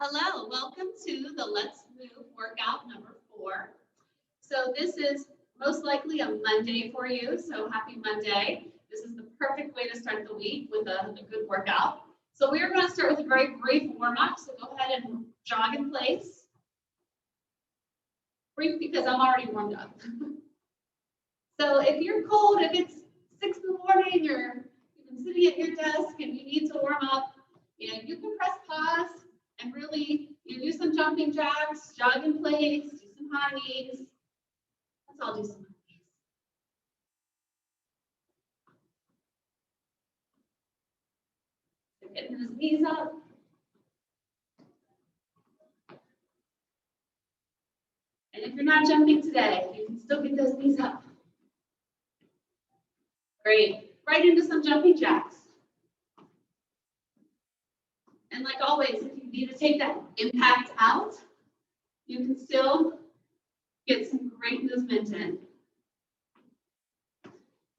Hello, welcome to the Let's Move workout number 4. So this is most likely a Monday for you, so happy Monday. This is the perfect way to start the week with a good workout. So we are going to start with a very brief warm-up, so go ahead and jog in place. Brief because I'm already warmed up. So if you're cold, if it's 6 in the morning, you've been sitting at your desk and you need to warm up, you can press pause and really do some jumping jacks, jog in place, do some high knees. Let's all do some high knees. So getting those knees up. And if you're not jumping today, you can still get those knees up. Great. Right into some jumping jacks. And like always, if you need to take that impact out, you can still get some great movement in.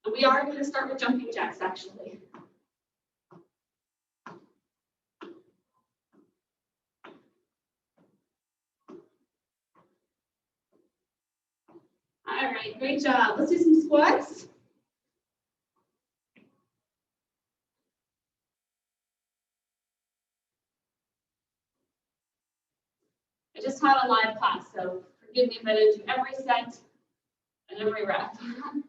And we are going to start with jumping jacks, actually. All right, great job. Let's do some squats. I just had a live class, so forgive me if I didn't do every set and every rep. I'm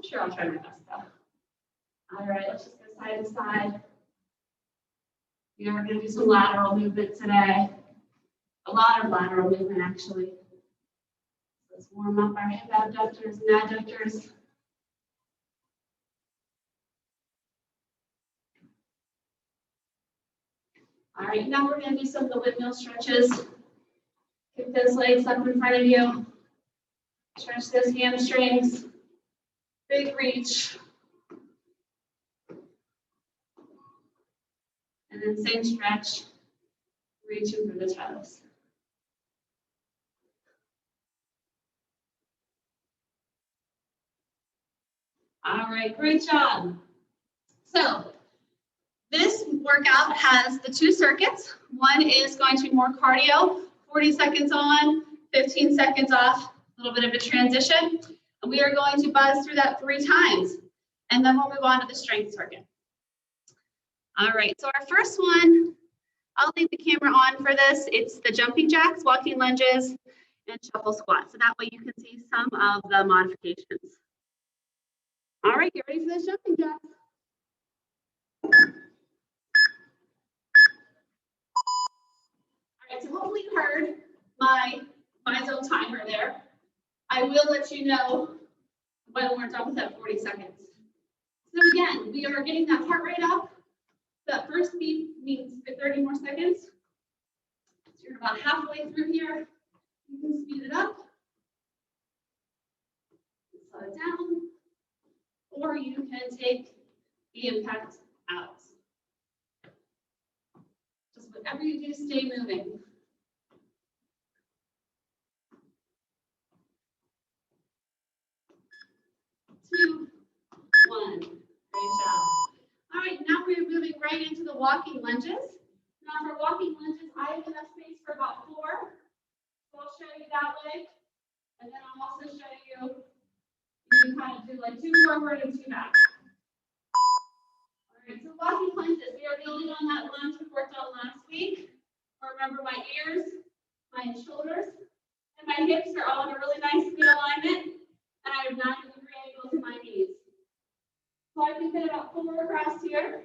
sure I'll try my best though. All right, let's just go side to side. We are going to do some lateral movement today. A lot of lateral movement, actually. Let's warm up our hip abductors and adductors. All right, now we're going to do some of the windmill stretches. Kick those legs up in front of you. Stretch those hamstrings. Big reach. And then same stretch, reaching for the toes. All right, great job. So this workout has the 2 circuits. One is going to be more cardio, 40 seconds on, 15 seconds off, a little bit of a transition. And we are going to buzz through that 3 times. And then we'll move on to the strength circuit. All right, so our first one, I'll leave the camera on for this. It's the jumping jacks, walking lunges, and shuffle squats. So that way you can see some of the modifications. All right, get ready for those jumping jacks. All right, so hopefully you heard my zone timer there. I will let you know when we're done with that 40 seconds. So again, we are getting that heart rate up. That first beat means 30 more seconds. So you're about halfway through here. You can speed it up, slow it down, or you can take the impact out. Just whatever you do, stay moving. Two, one. Great job. All right, now we're moving right into the walking lunges. Now for walking lunges, I have enough space for about 4. So I'll show you that way. And then I'll also show you, you can kind of do like 2 forward and 2 back. All right, so walking lunges, we are building on that lunge we worked on last week. Remember my ears, my shoulders, and my hips are all in a really nice good alignment. And I have 90-degree angle to my knees. So I can fit about 4 across here.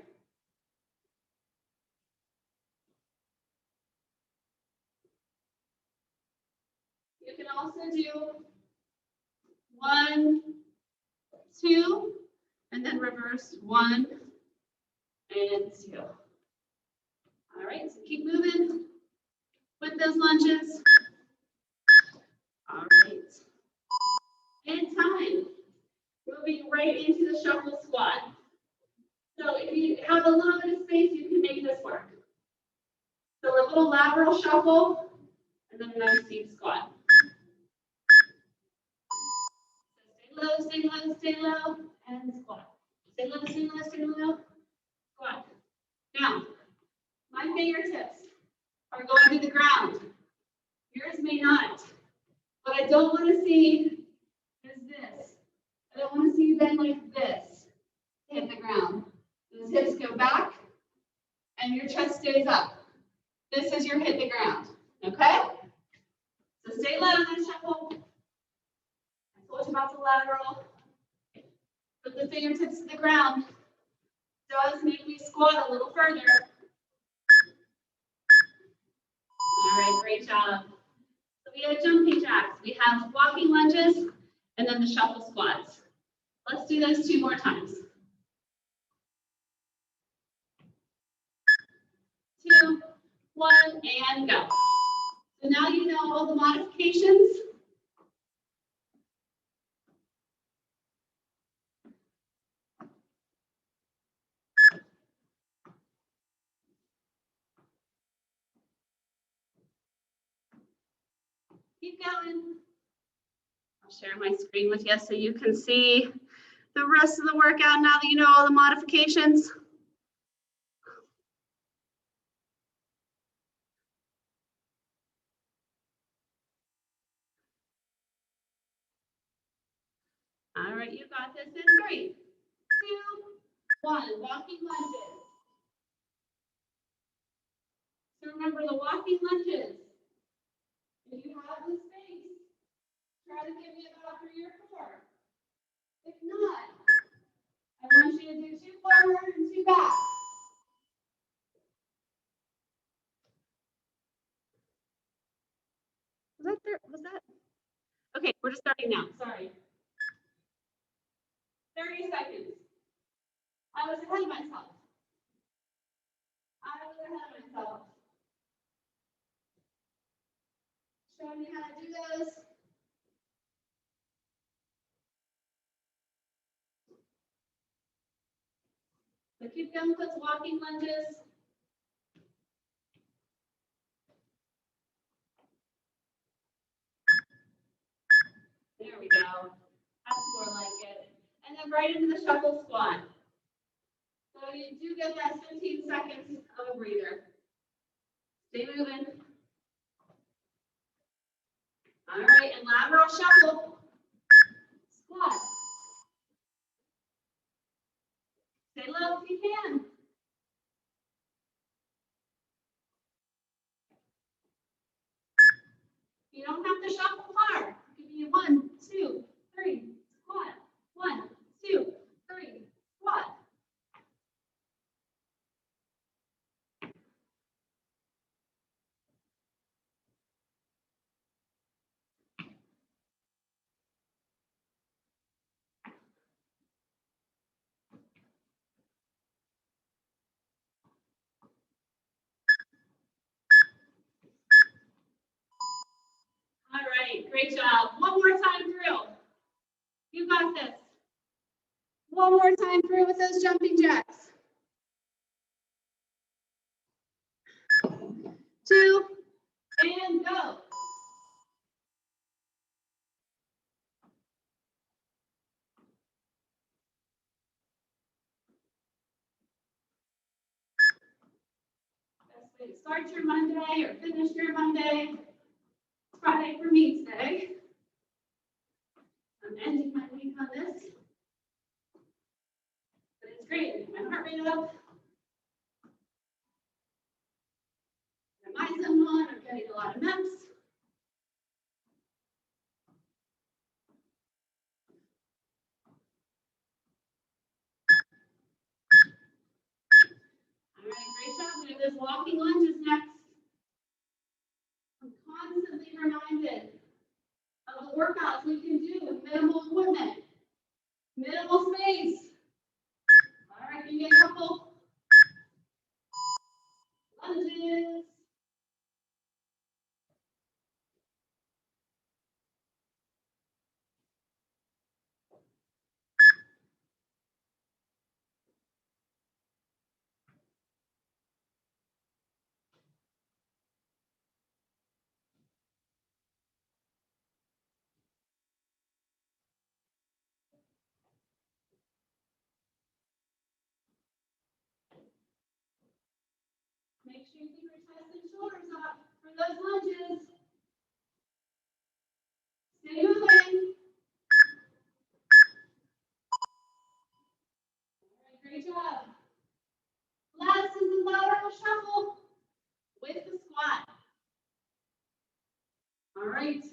You can also do 1, 2, and then reverse 1 and 2. All right, so keep moving with those lunges. All right, and time. Moving right into the shuffle squat. So if you have a little bit of space, you can make this work. So a little lateral shuffle, and then a nice deep squat. So stay low, stay low, stay low, and squat. Stay low, stay low, stay low, squat. Now, my fingertips are going to the ground. Yours may not. What I don't want to see is this. I don't want to see you bend like this. Hit the ground. Those hips go back and your chest stays up. This is your hit the ground. Okay? So stay low and then shuffle. I told you about the lateral. Put the fingertips to the ground. Does make me squat a little further. All right, great job. So we have jumping jacks. We have walking lunges and then the shuffle squats. Let's do those 2 more times. 2, 1, and go. So now you know all the modifications. Keep going. I'll share my screen with you so you can see the rest of the workout now that you know all the modifications. All right, you got this in 3, 2, 1. Walking lunges. So remember the walking lunges. If you have the space, try to give me about 3 or 4. If not, I want you to do 2 forward and 2 back. Was that there? Was that? Okay, we're just starting now. Sorry. 30 seconds. I was ahead of myself. Show me how to do those. So keep going with those walking lunges. There we go. That's more like it. And then right into the shuffle squat. So you do get that 15 seconds of a breather. Stay moving. All right, and lateral shuffle. Squat. Stay low if you can. You don't have to shuffle far. Give me 1, 2, 3, squat. 1, 2, 3, squat. All right, great job. One more time through. You got this. One more time through with those jumping jacks. 2, and go. Best way to start your Monday or finish your Monday. It's Friday for me today. I'm ending my week on this. But it's great. My heart rate up. My mind's on. I'm getting a lot of reps. All right, great job. We have those walking lunges next. I'm constantly reminded of the workouts we can do with minimal equipment, minimal space. All right, give me a couple lunges. right.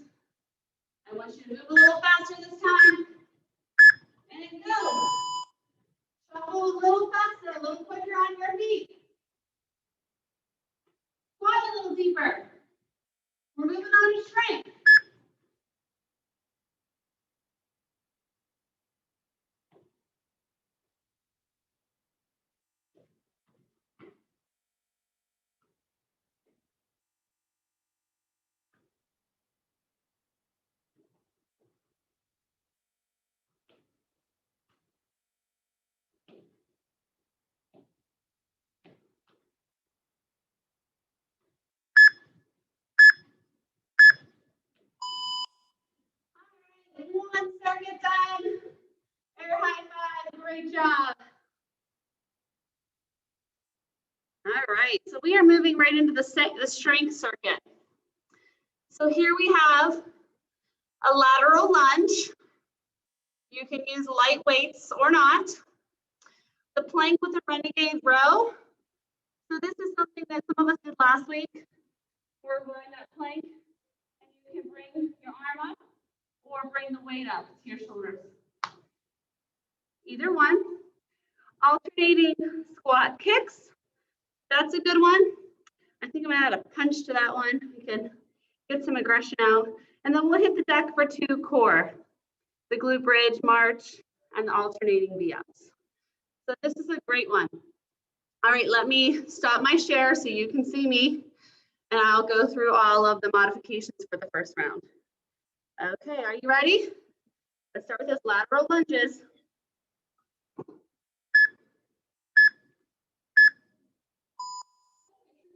I want you to move a little faster this time. And go. Shuffle a little faster, a little quicker on your feet. Squat a little deeper. We're moving on to strength. One circuit done. Air high five. Great job. All right, so we are moving right into the strength circuit. So here we have a lateral lunge. You can use light weights or not. The plank with a Renegade Row. So this is something that some of us did last week. We're doing that plank, and you can bring your arm up or bring the weight up to your shoulders. Either one. Alternating squat kicks. That's a good one. I think I'm gonna add a punch to that one. We can get some aggression out. And then we'll hit the deck for 2 core. The glute bridge, march, and the alternating V-ups. So this is a great one. All right, let me stop my share so you can see me, and I'll go through all of the modifications for the first round. Okay, are you ready? Let's start with those lateral lunges. If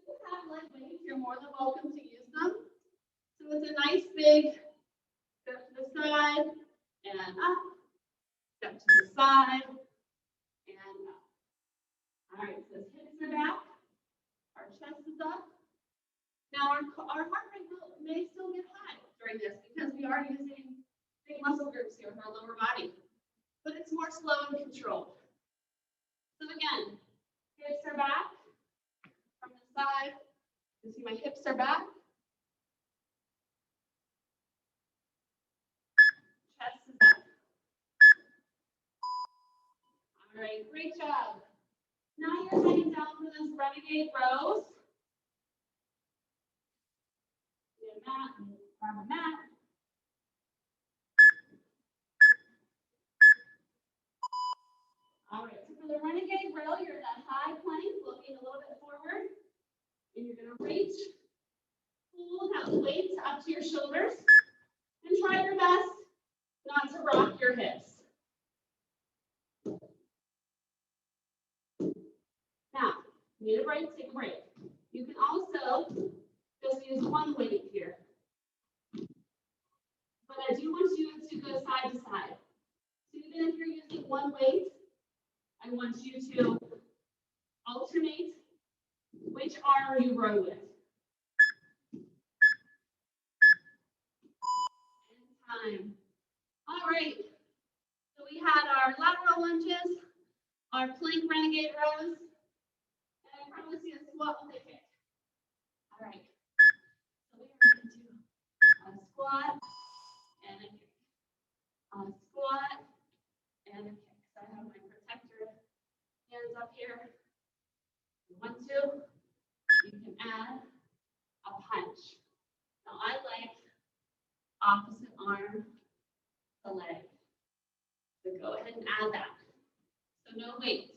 you have light weights, you're more than welcome to use them. So it's a nice big step to the side and up, step to the side and up. All right, so hips are back, our chest is up. Now our heart rate may still get high during this because we are using big muscle groups here with our lower body, but it's more slow and controlled. So again, hips are back from the side. You see my hips are back. Chest is up. All right, great job. Now you're heading down for those Renegade rows. Get a mat, grab a mat. All right, so for the Renegade row, you're in that high plank, looking a little bit forward, and you're gonna reach, pull that weight up to your shoulders, and try your best not to rock your hips. Now, you need a break, take a break. You can also just use one weight here. But I do want you to go side to side. So even if you're using one weight, I want you to alternate which arm you row with. And time. All right. So we had our lateral lunges, our plank renegade rows, and I promise you a squat with a kick. All right. So we are going to do a squat and a kick. A squat and a kick. So I have my protector hands up here. 1, 2. You can add a punch. Now I like opposite arm to leg. So go ahead and add that. So no weights.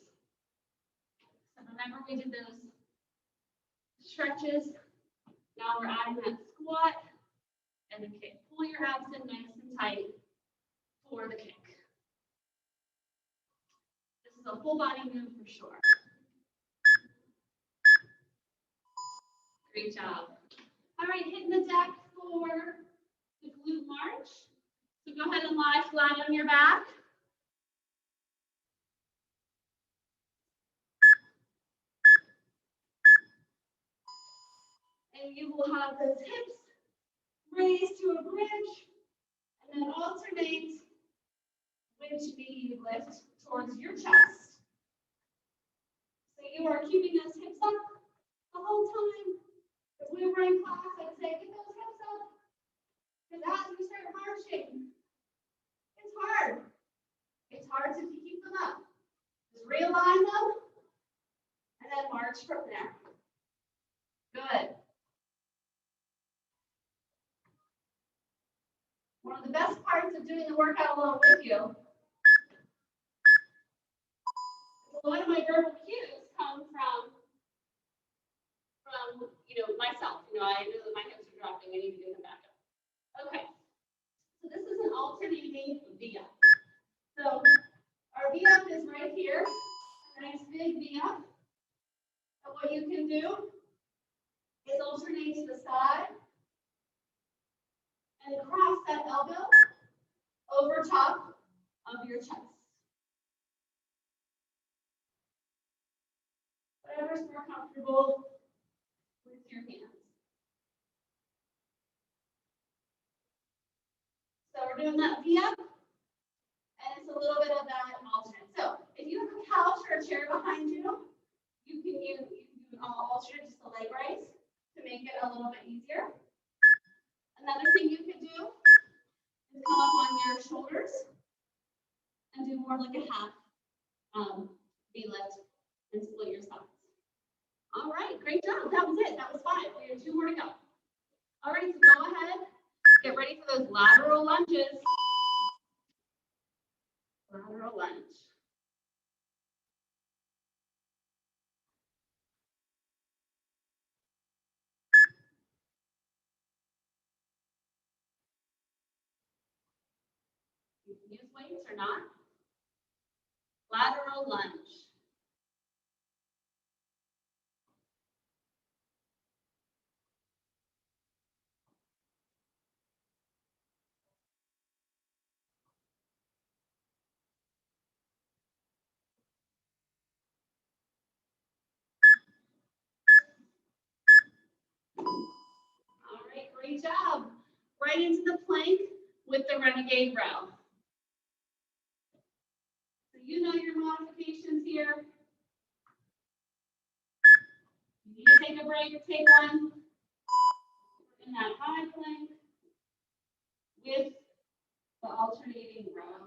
So remember we did those stretches. Now we're adding that squat and a kick. Pull your abs in nice and tight for the kick. This is a full body move for sure. Great job. All right, hitting the deck for the glute march. So go ahead and lie flat on your back. And you will have those hips raised to a bridge, and then alternate which knee you lift towards your chest. So you are keeping those hips up the whole time. If we were in class, I'd say get those hips up. as we start marching, it's hard. It's hard to keep them up. Just realign them and then march from there. Good. One of the best parts of doing the workout along with you is a lot of my verbal cues come from myself. I know that my hips are dropping. I need to get them back up. Okay. So this is an alternating V-up. So our V-up is right here. A nice big V-up. And what you can do is alternate to the side and cross that elbow over top of your chest. Whatever's more comfortable with your hands. So we're doing that V-up, and it's a little bit of that alternate. So if you have a couch or a chair behind you, you can do an alternate, just a leg raise, to make it a little bit easier. Another thing you can do is come up on your shoulders and do more like a half V-lift and split your sides. All right, great job. That was it. That was 5. We have 2 more to go. All right, so go ahead. Get ready for those lateral lunges. Lateral lunge. You can use weights or not. Lateral lunge. All right, great job. Right into the plank with the Renegade Row. So you know your modifications here. You need to take a break, take one. In that high plank with the alternating row.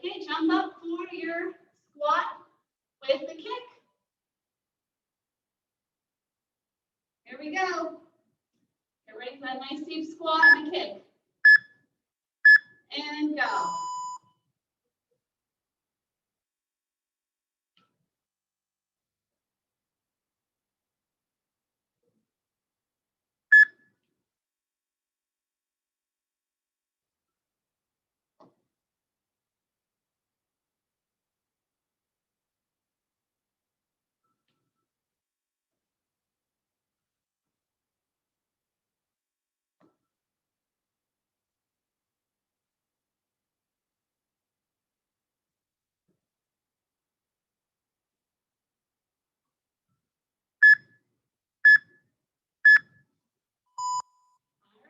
Okay, jump up for your squat with the kick. Here we go. Get ready for that nice deep squat and a kick. And go.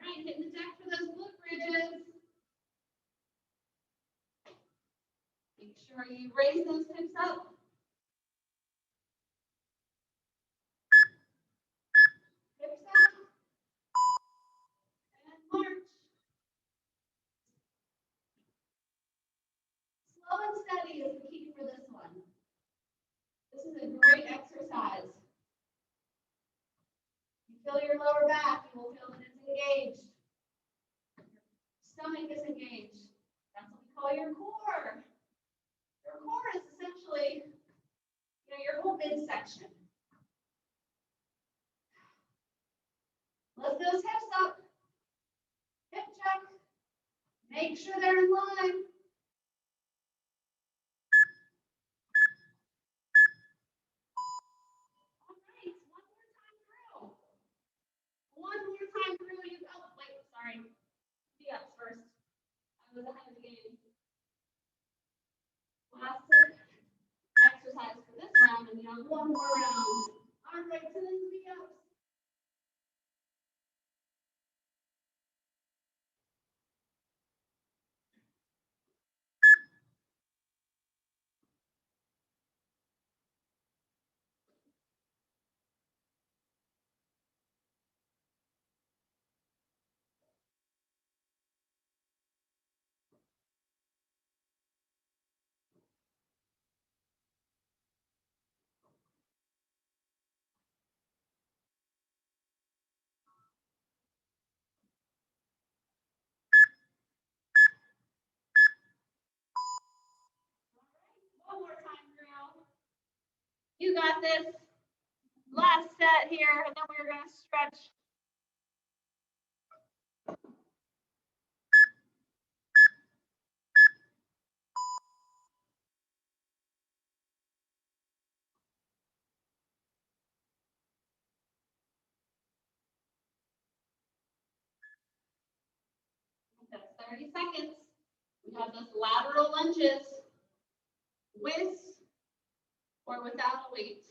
All right, hitting the deck for those glute bridges. Make sure you raise those hips up. Hips up. And march. Slow and steady is the key for this one. This is a great exercise. You feel your lower back, you will feel that it's engaged. Stomach is engaged. That's what we call your core. Your core is essentially, your whole midsection. Lift those hips up. Hip check. Make sure they're in line. All right, one more One more round. All right, to the V-ups. One more time, girl. You got this. Last set here, and then we're going to stretch. That's 30 seconds. We have those lateral lunges with or without a weight.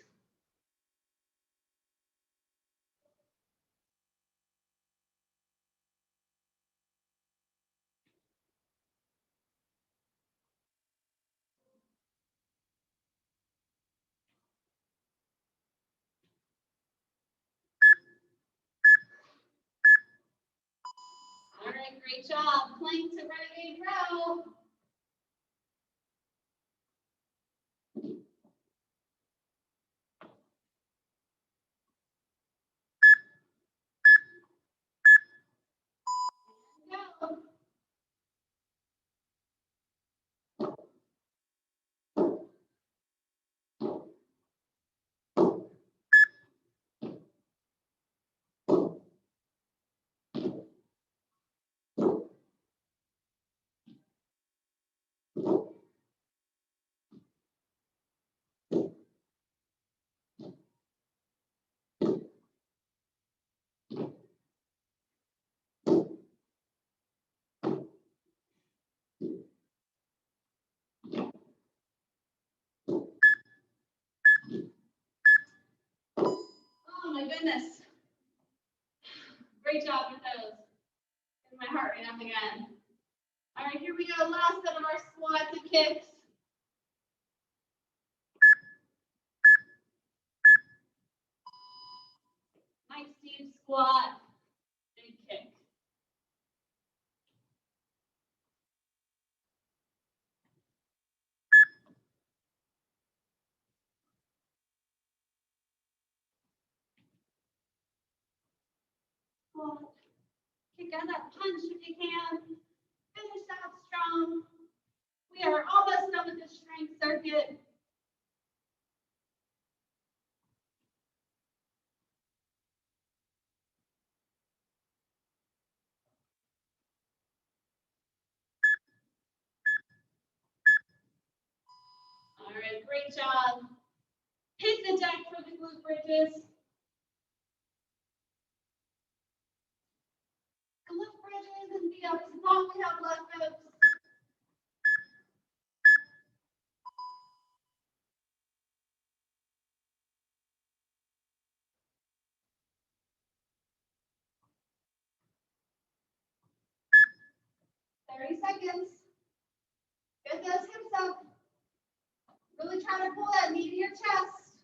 All right, great job. Plank to Renegade Row. Go. Oh my goodness. Great job with those. And my heart rate up again. All right, here we go. Last set of our squats and kicks. Nice deep squat, big kick. Squat. Kick out that punch if you can. Finish that strong. We are almost done with the strength circuit. All right, great job. Hit the deck for the glute bridges. Glute bridges and V-ups is all we have left, folks. Seconds. Get those hips up. Really try to pull that knee to your chest.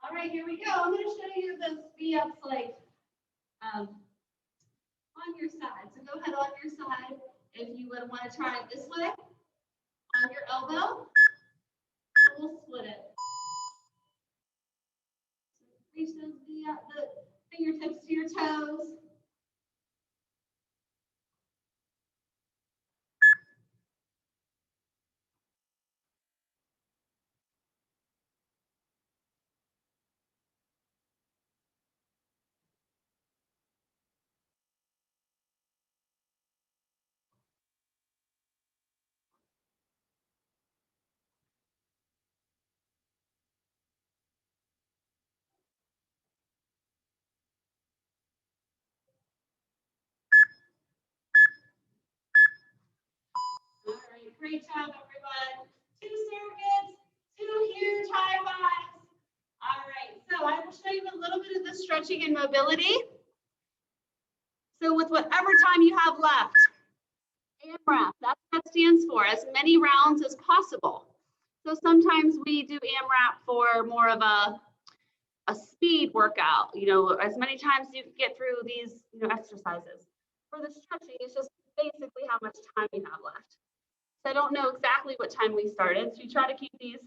All right, here we go. I'm going to show you those V-ups like on your side. So go ahead on your side. If you would want to try it this way, on your elbow, and we'll split it. So reach those the fingertips to your toes. great job, everyone. 2 circuits, 2 huge high fives. All right, so I will show you a little bit of the stretching and mobility. So with whatever time you have left, AMRAP, that's what that stands for, as many rounds as possible. So sometimes we do AMRAP for more of a speed workout, you know, as many times you can get through these, you know, exercises. For the stretching, it's just basically how much time you have left. So I don't know exactly what time we started. So you try to keep these,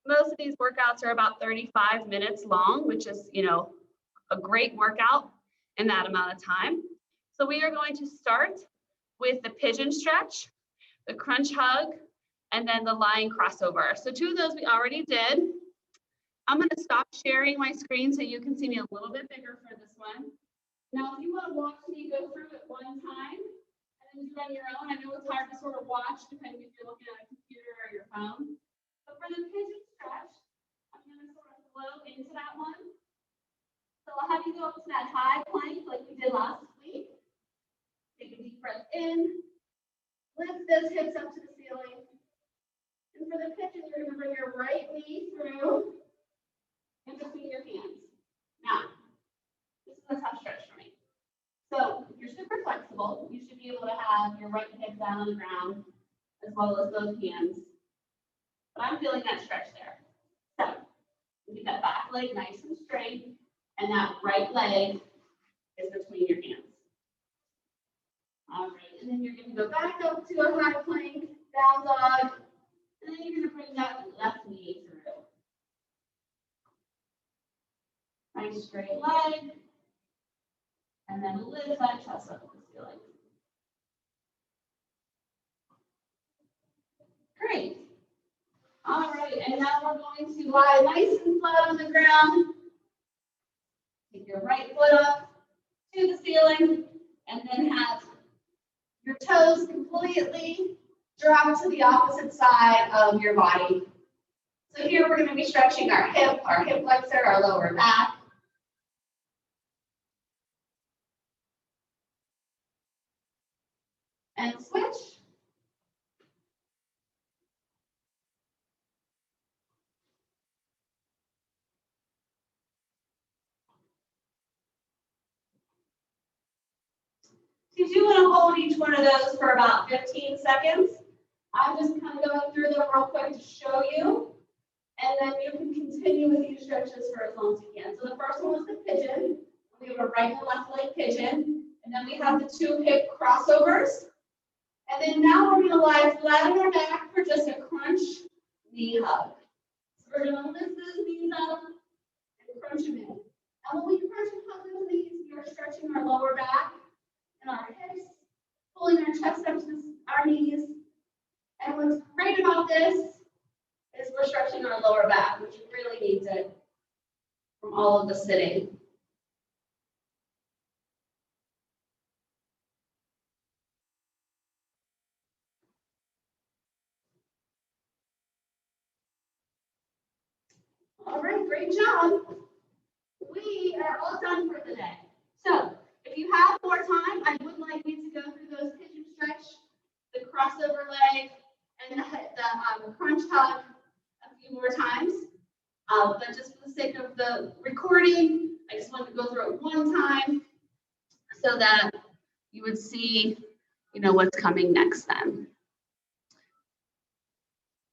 most of these workouts are about 35 minutes long, which is, you know, a great workout in that amount of time. So we are going to start with the pigeon stretch, the crunch hug, and then the lying crossover. So 2 of those we already did. I'm going to stop sharing my screen so you can see me a little bit bigger for this one. Now, if you want to watch me go through it one time and then do it on your own, I know it's hard to sort of watch depending if you're looking at a computer or your phone. But for the pigeon stretch, I'm going to sort of flow into that one. So I'll have you go up to that high plank like we did last week. Take a deep breath in, lift those hips up to the ceiling. And for the pigeon, you're going to bring your right knee through in between your hands. Now, this is a tough stretch for me. So if you're super flexible, you should be able to have your right hip down on the ground as well as those hands. But I'm feeling that stretch there. So get that back leg nice and straight, and that right leg is between your hands. All right, and then you're going to go back up to a high plank, down dog, and then you're going to bring that left knee through. Nice straight leg, and then lift that chest up to the ceiling. Great. All right, and now we're going to lie nice and flat on the ground. Take your right foot up to the ceiling, and then have your toes completely drop to the opposite side of your body. So here we're going to be stretching our hip flexor, our lower back. And switch. So you do want to hold each one of those for about 15 seconds. I'm just kind of going through them real quick to show you. And then you can continue with these stretches for as long as you can. So the first one was the pigeon. We have a right and left leg pigeon. And then we have the 2 hip crossovers. And then now we're going to lie flat on our back for just a crunch knee hug. So we're going to lift those knees up and crunch them in. And when we crunch and hug those knees, we are stretching our lower back and our hips, pulling our chest up to our knees. And what's great about this is we're stretching our lower back, which really needs it from all of the sitting. All right, great job. We are all done for the day. So if you have more time, I would like you to go through those pigeon stretch, the crossover leg, and the crunch hug a few more times. But just for the sake of the recording, I just wanted to go through it one time so that you would see, you know, what's coming next then.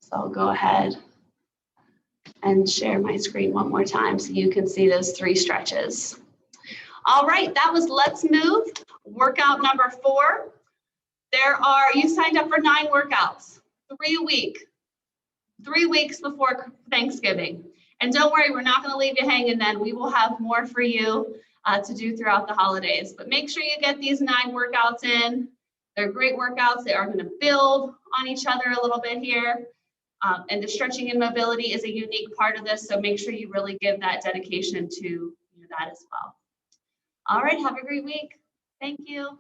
So I'll go ahead and share my screen one more time so you can see those 3 stretches. All right, that was Let's Move, workout number 4. You signed up for 9 workouts, 3 a week, 3 weeks before Thanksgiving. And don't worry, we're not going to leave you hanging then. We will have more for you to do throughout the holidays. But make sure you get these 9 workouts in. They're great workouts. They are going to build on each other a little bit here. And the stretching and mobility is a unique part of this. So make sure you really give that dedication to that as well. All right, have a great week. Thank you.